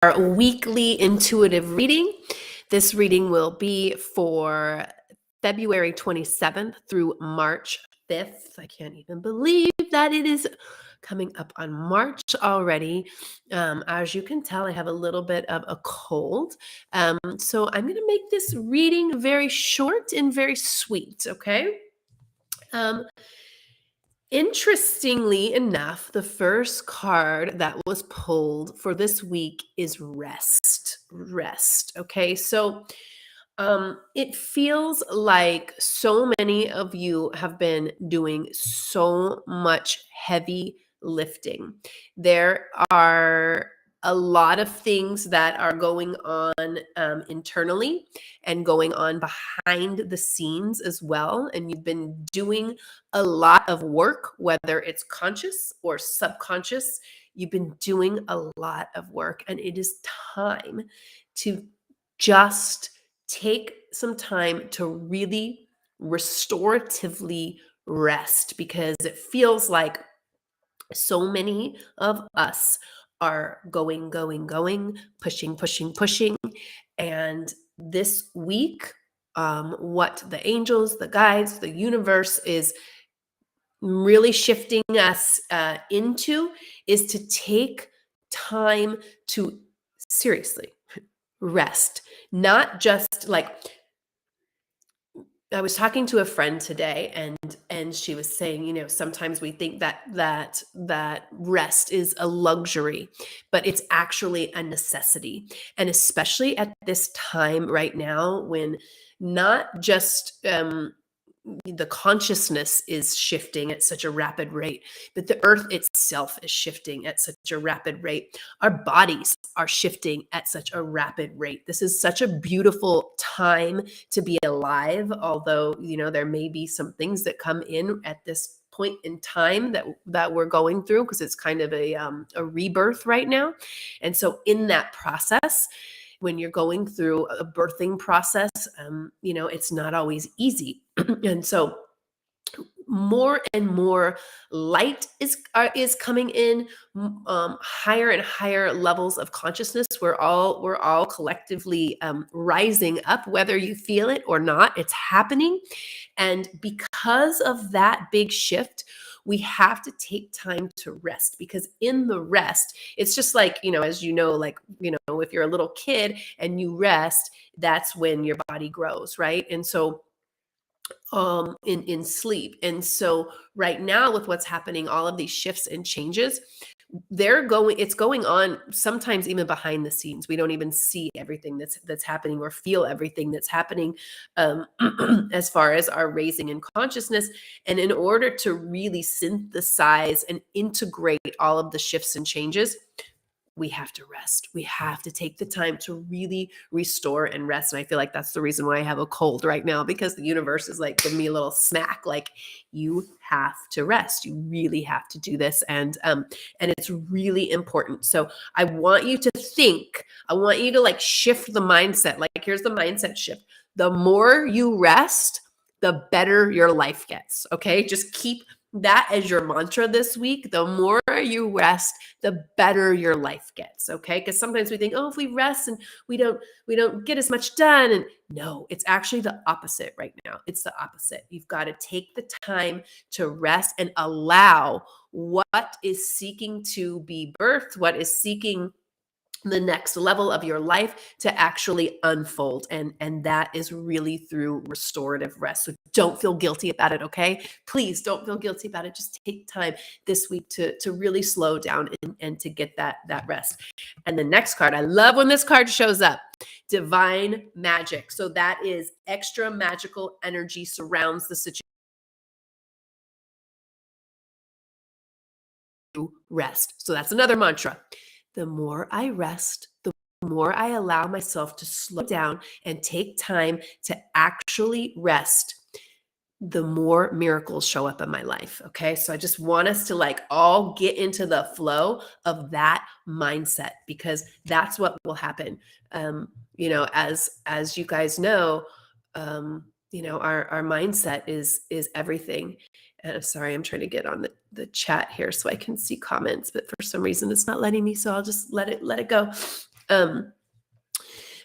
weekly intuitive reading. This reading will be for February 27th through March 5th. I can't even believe that it is coming up on March already. As you can tell, I have a little bit of a cold. So I'm going to make this reading very short and very sweet, okay? Interestingly enough, the first card that was pulled for this week is rest. Rest. Okay. So it feels like so many of you have been doing so much heavy lifting. There are a lot of things that are going on internally and going on behind the scenes as well. And you've been doing a lot of work, whether it's conscious or subconscious. You've been doing a lot of work, and it is time to just take some time to really restoratively rest, because it feels like so many of us are going, pushing, pushing, pushing. And this week, what the angels, the guides, the universe is really shifting us into is to take time to seriously rest, not just like, I was talking to a friend today, and she was saying, sometimes we think that rest is a luxury, but it's actually a necessity. And especially at this time right now, when not just the consciousness is shifting at such a rapid rate, but the earth itself is shifting at such a rapid rate. Our bodies are shifting at such a rapid rate. This is such a beautiful time to be alive, although, there may be some things that come in at this point in time that we're going through, because it's kind of a rebirth right now. And so in that process, when you're going through a birthing process, it's not always easy. And so more and more light is coming in, higher and higher levels of consciousness. We're all collectively rising up, whether you feel it or not. It's happening. And because of that big shift, we have to take time to rest, because in the rest, it's just like, as if you're a little kid and you rest, that's when your body grows, right? And so in sleep. And so right now, with what's happening, all of these shifts and changes, it's going on sometimes even behind the scenes. We don't even see everything that's happening or feel everything that's happening, as far as our raising in consciousness. And in order to really synthesize and integrate all of the shifts and changes, we have to rest. We have to take the time to really restore and rest. And I feel like that's the reason why I have a cold right now, because the universe is like giving me a little smack, like, you have to rest. You really have to do this. And it's really important. So I want you to like shift the mindset. Like, here's the mindset shift. The more you rest, the better your life gets. Okay. Just keep that as your mantra this week. The more you rest, the better your life gets. Okay. Because sometimes we think, oh, if we rest and we don't get as much done. And no, it's actually the opposite right now. It's the opposite. You've got to take the time to rest and allow what is seeking to be birthed, what is seeking the next level of your life to actually unfold. And that is really through restorative rest. So don't feel guilty about it. Okay. Please don't feel guilty about it. Just take time this week to really slow down and to get that rest. And the next card, I love when this card shows up: divine magic. So that is extra magical energy surrounds the situation. Rest. So that's another mantra. The more I rest, the more I allow myself to slow down and take time to actually rest, the more miracles show up in my life. Okay. So I just want us to like all get into the flow of that mindset, because that's what will happen. As you guys know, our mindset is everything. And sorry, I'm trying to get on the chat here so I can see comments, but for some reason it's not letting me. So I'll just let it go. Um,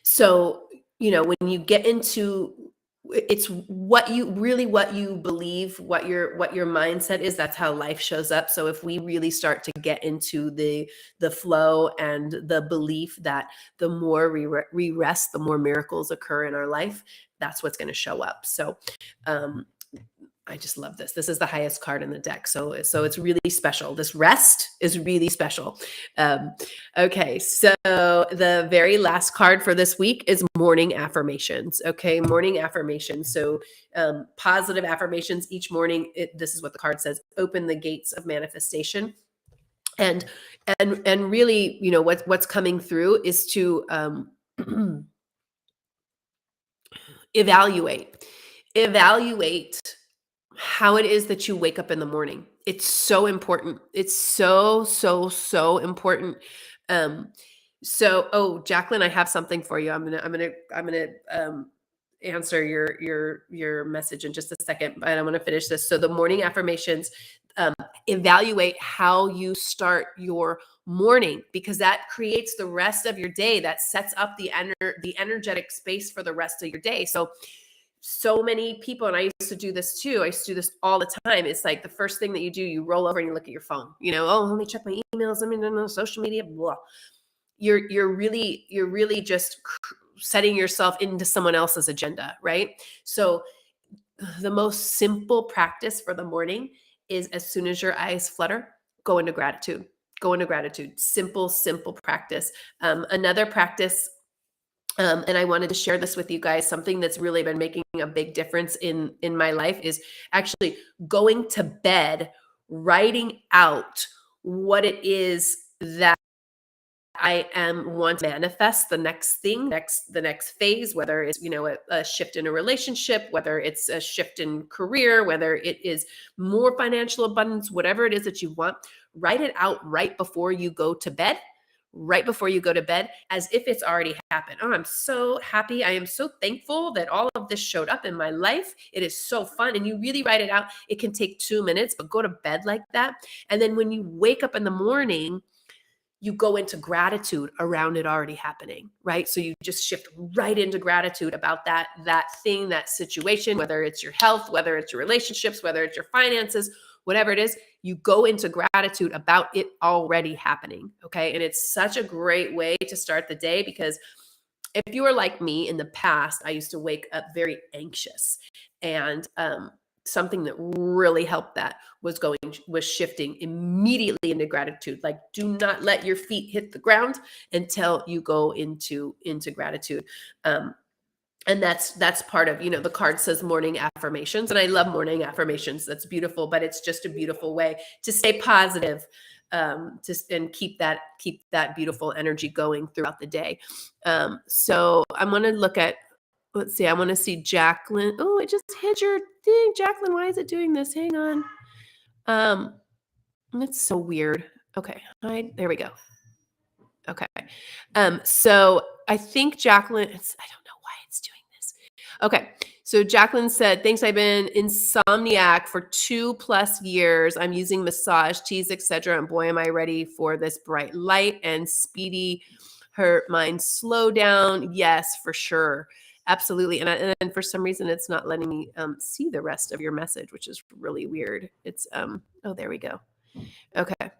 so, when you get into it's what you believe, what your mindset is, that's how life shows up. So if we really start to get into the flow and the belief that the more we rest, the more miracles occur in our life, that's what's going to show up. So um I just love this. This is the highest card in the deck. So it's really special. This rest is really special. Um, okay, so the very last card for this week is morning affirmations. Okay, morning affirmations. So positive affirmations each morning. This is what the card says: open the gates of manifestation. And and really, what's coming through is to evaluate evaluate how it is that you wake up in the morning. It's so important. It's so, so, so important. Um, oh, Jacqueline, I have something for you. I'm gonna answer your message in just a second, but I want to finish this. So the morning affirmations, um, evaluate how you start your morning, because that creates the rest of your day. That sets up the energetic space for the rest of your day. So many people, and I used to do this too. I used to do this all the time. It's like the first thing that you do, you roll over and you look at your phone. Oh, let me check my emails. Let me know social media. Blah. You're really just setting yourself into someone else's agenda, right? So the most simple practice for the morning is, as soon as your eyes flutter, go into gratitude. Go into gratitude. Simple, simple practice. Another practice, and I wanted to share this with you guys. Something that's really been making a big difference in my life is actually going to bed, writing out what it is that I want to manifest, the next thing, the next phase, whether it's, a shift in a relationship, whether it's a shift in career, whether it is more financial abundance, whatever it is that you want. Write it out right before you go to bed. Right before you go to bed, as if it's already happened. Oh, I'm so happy. I am so thankful that all of this showed up in my life. It is so fun. And you really write it out. It can take 2 minutes, but go to bed like that. And then when you wake up in the morning, you go into gratitude around it already happening, right? So you just shift right into gratitude about that thing, that situation, whether it's your health, whether it's your relationships, whether it's your finances, whatever it is. You go into gratitude about it already happening, okay? And it's such a great way to start the day, because if you were like me in the past, I used to wake up very anxious. And something that really helped that was shifting immediately into gratitude. Like, do not let your feet hit the ground until you go into gratitude. Um, and that's part of, the card says morning affirmations, and I love morning affirmations. That's beautiful, but it's just a beautiful way to stay positive, and keep that beautiful energy going throughout the day. So I'm going to look at, let's see, I want to see Jacqueline. Oh, it just hit your thing. Jacqueline, why is it doing this? Hang on. That's so weird. Okay, there we go. Okay. So I think Jacqueline, I don't know why it's doing this. Okay. So Jacqueline said, thanks. I've been insomniac for 2+ years. I'm using massage teas, etc. And boy, am I ready for this bright light and speedy her mind slow down. Yes, for sure. Absolutely. And for some reason, it's not letting me see the rest of your message, which is really weird. It's, oh, there we go. Okay.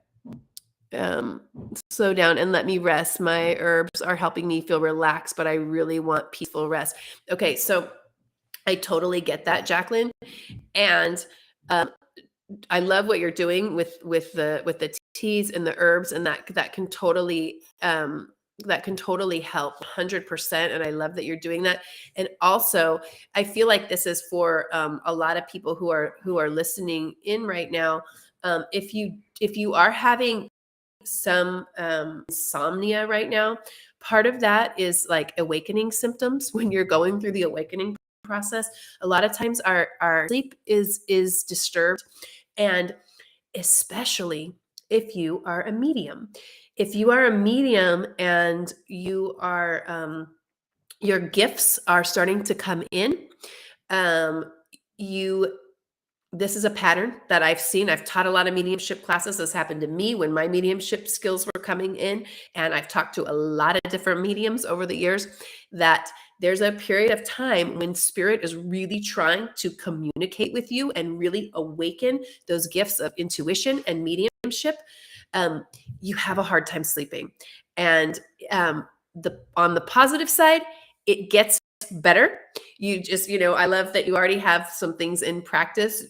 Slow down and let me rest. My herbs are helping me feel relaxed, but I really want peaceful rest. Okay, so I totally get that, Jacqueline. And um, I love what you're doing with the teas and the herbs, and that can totally help 100%. And I love that you're doing that. And also, I feel like this is for a lot of people who are listening in right now. If you are having some insomnia right now, part of that is like awakening symptoms. When you're going through the awakening process, a lot of times our sleep is disturbed. And especially if you are a medium. If you are a medium and your gifts are starting to come in, um, you this is a pattern that I've seen. I've taught a lot of mediumship classes. This happened to me when my mediumship skills were coming in. And I've talked to a lot of different mediums over the years, that there's a period of time when spirit is really trying to communicate with you and really awaken those gifts of intuition and mediumship. You have a hard time sleeping. And on the positive side, it gets better. You just, I love that you already have some things in practice,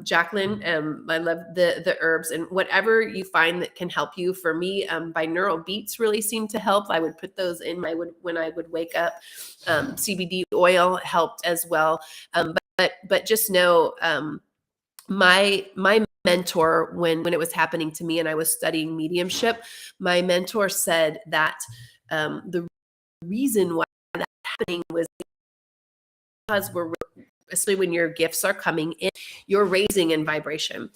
Jacqueline. I love the herbs and whatever you find that can help you. For me, binaural beats really seem to help. I would put those in when I would wake up. CBD oil helped as well. But just know, my mentor, when it was happening to me and I was studying mediumship, my mentor said that the reason why that happening was because especially when your gifts are coming in, you're raising in vibration.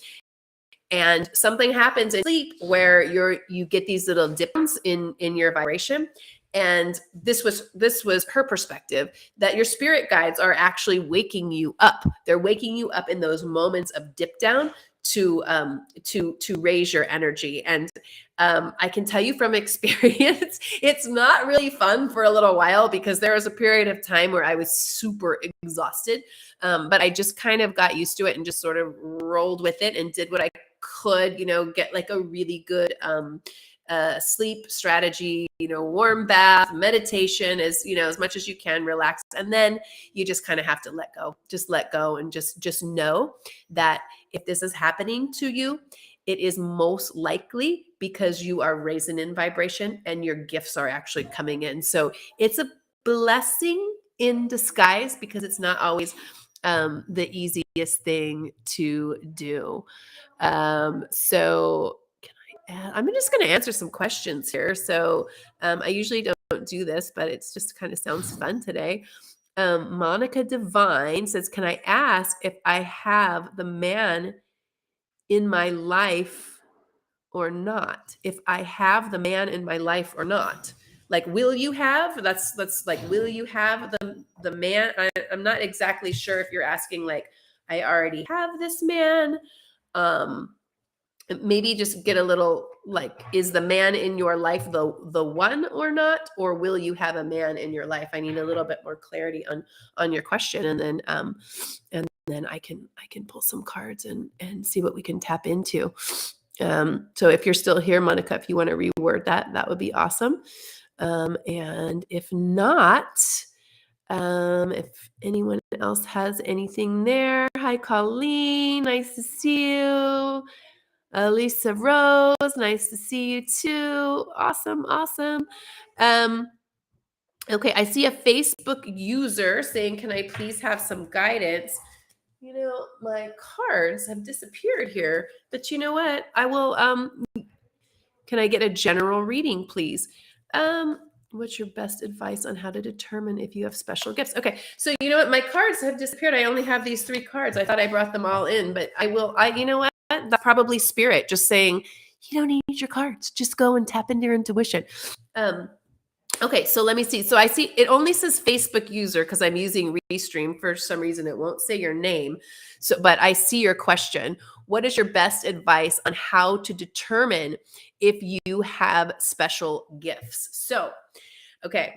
And something happens in sleep where you get these little dips in your vibration. And this was her perspective, that your spirit guides are actually waking you up. They're waking you up in those moments of dip down to raise your energy. And I can tell you from experience, it's not really fun for a little while, because there was a period of time where I was super exhausted. But I just kind of got used to it and just sort of rolled with it and did what I could, get like a really good sleep strategy, warm bath, meditation, as much as you can, relax. And then you just kind of have to let go and just know that if this is happening to you, it is most likely because you are raising in vibration and your gifts are actually coming in. So it's a blessing in disguise, because it's not always the easiest thing to do. So I'm just going to answer some questions here. So I usually don't do this, but it's just kind of sounds fun today. Monica Divine says, can I ask if I have the man in my life or not? If I have the man in my life or not? Like, will you have? That's like, will you have the man? I'm not exactly sure if you're asking like, I already have this man. Maybe just get a little like, is the man in your life the one or not? Or will you have a man in your life? I need a little bit more clarity on your question, and then I can pull some cards and see what we can tap into. So if you're still here, Monica, if you want to reword that would be awesome. And if not, if anyone else has anything there. Hi, Colleen. Nice to see you. Lisa Rose, nice to see you too. Awesome. Okay, I see a Facebook user saying, can I please have some guidance? My cards have disappeared here, but you know what? I will, can I get a general reading, please? What's your best advice on how to determine if you have special gifts? Okay, so you know what? My cards have disappeared. I only have these 3 cards. I thought I brought them all in, but you know what? That's probably spirit just saying, you don't need your cards. Just go and tap into your intuition. Okay, so let me see. So I see it only says Facebook user because I'm using Restream. For some reason, it won't say your name. So, but I see your question. What is your best advice on how to determine if you have special gifts? So, okay.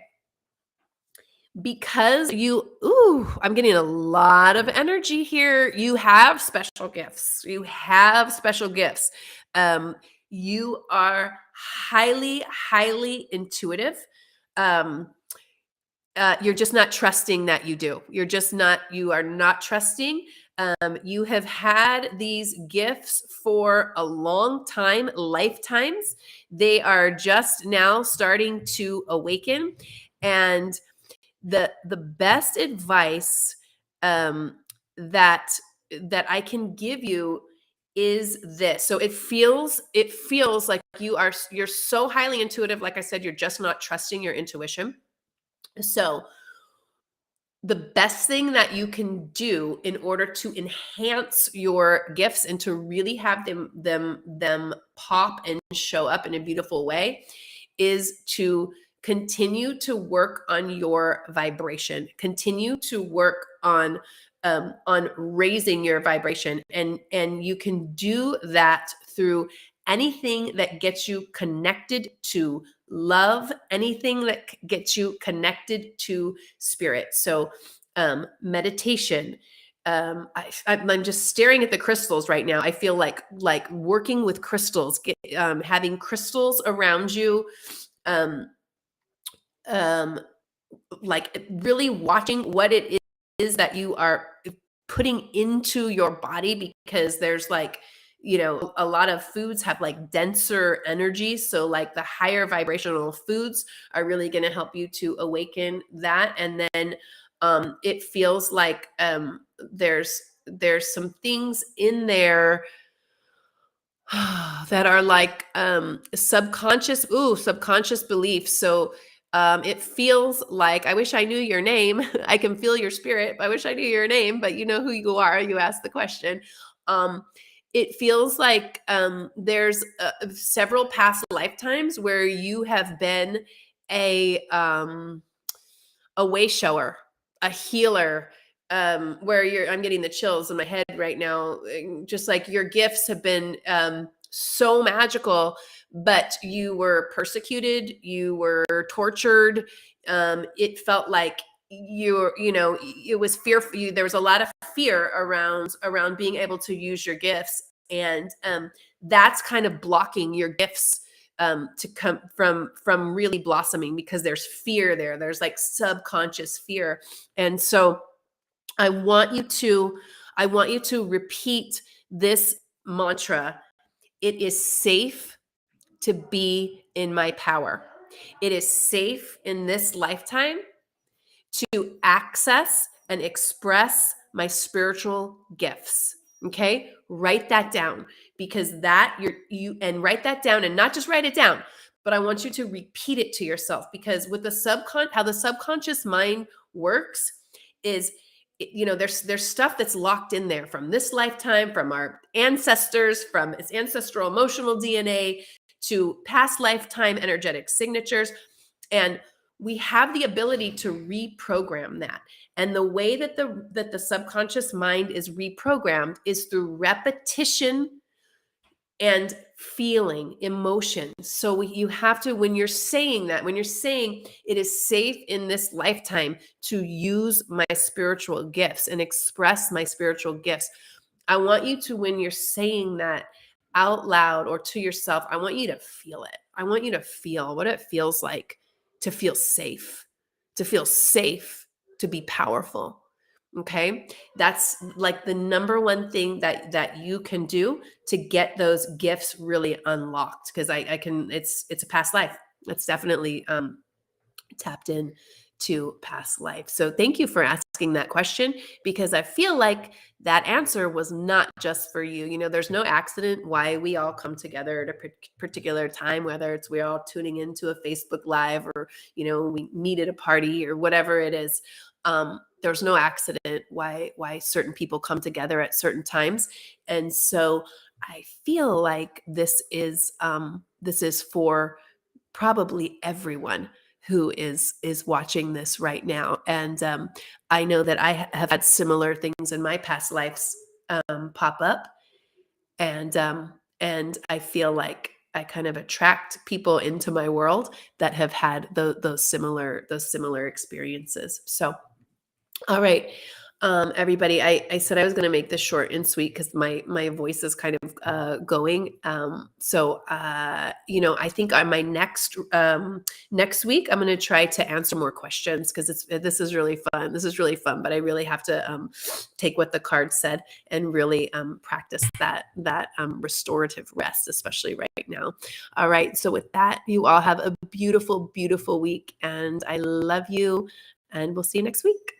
Because I'm getting a lot of energy here. You have special gifts. You are highly, highly intuitive. You're just not trusting that you do. You are not trusting. You have had these gifts for a long time, lifetimes. They are just now starting to awaken. And the best advice that I can give you is this. So it feels like you're so highly intuitive. Like I said, you're just not trusting your intuition. So the best thing that you can do in order to enhance your gifts and to really have them pop and show up in a beautiful way is to continue to work on your vibration, continue to work on raising your vibration, and you can do that through anything that gets you connected to love, anything that gets you connected to spirit. So meditation. I'm just staring at the crystals right now. I feel like working with crystals, having crystals around you, um, um, like really watching what it is that you are putting into your body, because there's like, a lot of foods have like denser energy. So like the higher vibrational foods are really going to help you to awaken that. And then it feels like there's some things in there that are like subconscious beliefs. So it feels like, I wish I knew your name. I can feel your spirit. I wish I knew your name, but you know who you are. You asked the question. Um, it feels like there's several past lifetimes where you have been a a way shower, a healer, where I'm getting the chills in my head right now. Just like your gifts have been so magical, but you were persecuted, you were tortured. It felt like it was fear for you. There was a lot of fear around being able to use your gifts. And that's kind of blocking your gifts to come from really blossoming, because there's fear there. There's like subconscious fear. And so I want you to repeat this mantra. It is safe to be in my power. It is safe in this lifetime to access and express my spiritual gifts. Okay? Write that down, because that you and write that down, and not just write it down, but I want you to repeat it to yourself, because with the how the subconscious mind works is, there's stuff that's locked in there from this lifetime, from our ancestors, from its ancestral emotional DNA, to past lifetime energetic signatures. And we have the ability to reprogram that. And the way that the subconscious mind is reprogrammed is through repetition and feeling emotions. So you have to, when you're saying it is safe in this lifetime to use my spiritual gifts and express my spiritual gifts, I want you to, when you're saying that out loud or to yourself, I want you to feel it. I want you to feel what it feels like to feel safe, to be powerful. Okay? That's like the number one thing that you can do to get those gifts really unlocked, because I can, it's a past life. It's definitely tapped in to past life. So thank you for asking that question, because I feel like that answer was not just for you. There's no accident why we all come together at a particular time, whether it's we're all tuning into a Facebook Live, or we meet at a party, or whatever it is. There's no accident why certain people come together at certain times. And so I feel like this is for probably everyone who is watching this right now. And I know that I have had similar things in my past lives pop up, and I feel like I kind of attract people into my world that have had those similar experiences. So, all right. Everybody, I said I was going to make this short and sweet, because my voice is kind of going. So I think on my next week, I'm going to try to answer more questions, because this is really fun. This is really fun, but I really have to take what the card said and really practice that restorative rest, especially right now. All right. So with that, you all have a beautiful, beautiful week, and I love you, and we'll see you next week.